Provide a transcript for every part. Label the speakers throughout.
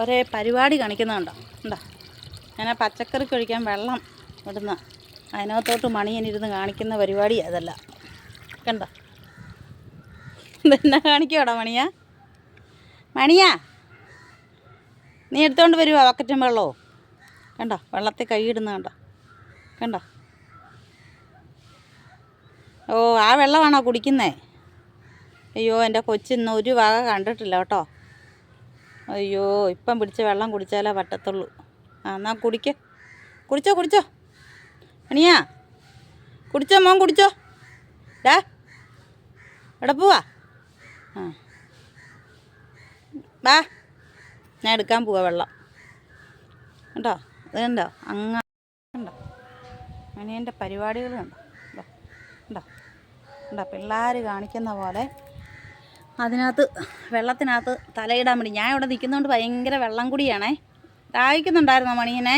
Speaker 1: ഒരേ പരിപാടി കാണിക്കുന്നുണ്ടോ? ഉണ്ടോ? ഞാൻ ആ പച്ചക്കറിക്ക് ഒഴിക്കാൻ വെള്ളം ഇടുന്ന അതിനകത്തോട്ട് മണിയനിരുന്ന് കാണിക്കുന്ന പരിപാടിയാണ് അതല്ല. കണ്ടോ? ഇതെന്നാ കാണിക്കുവാടാ മണിയാ? മണിയാ, നീ എടുത്തോണ്ട് വരുവാ ബക്കറ്റും വെള്ളവും. കണ്ടോ? വെള്ളത്തിൽ കൈയിടുന്ന കണ്ടോ? കണ്ടോ? ഓ, ആ വെള്ളമാണോ കുടിക്കുന്നേ? അയ്യോ, എൻ്റെ കൊച്ചിന്ന് ഒരു വക കണ്ടിട്ടില്ല കേട്ടോ. അയ്യോ, ഇപ്പം പിടിച്ച വെള്ളം കുടിച്ചാലേ പറ്റത്തുള്ളൂ. എന്നാൽ കുടിച്ചോ മണിയാ, കുടിച്ചോ മോൻ, കുടിച്ചോ. ഡാ, എവിടെ പോവാ? ബാ, ഞാൻ എടുക്കാൻ പോവാ വെള്ളം. കേട്ടോ? ഇത് കണ്ടോ? കണ്ടോ മണിയൻ്റെ പരിപാടികൾ കണ്ടോ? കണ്ടോ പിള്ളേർ കാണിക്കുന്ന പോലെ അതിനകത്ത് വെള്ളത്തിനകത്ത് തലയിടാൻ വേണ്ടി. ഞാൻ ഇവിടെ നിൽക്കുന്നതുകൊണ്ട് ഭയങ്കര വെള്ളം കുടിയാണേ. ദാഹിക്കുന്നുണ്ടായിരുന്നോ മണിയനെ?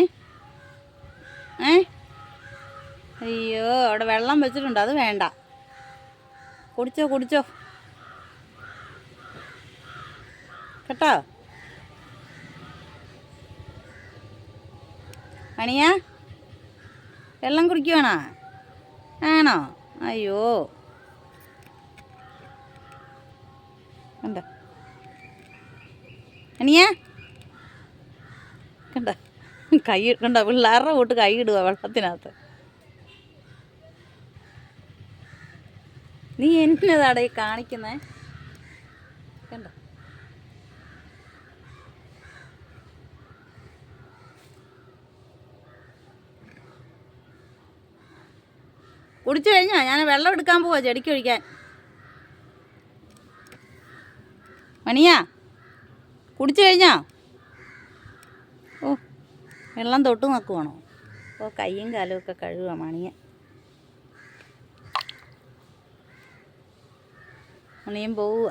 Speaker 1: അയ്യോ, അവിടെ വെള്ളം വെച്ചിട്ടുണ്ട്, അത് വേണ്ട. കുടിച്ചോ കേട്ടോ. മണിയാ, വെള്ളം കുടിക്കുവാണോ? ആണോ? അയ്യോ, കണ്ടോ മണിയാ? കണ്ടോ കണ്ടോ പിള്ളേരുടെ കൂട്ട് കൈ ഇടുക വെള്ളത്തിനകത്ത്. നീ എന്നതാടെ ഈ കാണിക്കുന്നേ? കണ്ടോ? കുടിച്ചു കഴിഞ്ഞാ? ഞാൻ വെള്ളം എടുക്കാൻ പോവാ ചെടിക്ക് ഒഴിക്കാൻ. മണിയാ, കുടിച്ചു കഴിഞ്ഞാ? ഓ, വെള്ളം തൊട്ട് നോക്കുവാണോ? ഓ, കയ്യും കാലും ഒക്കെ കഴുകുക മണിയൻ പോവുക.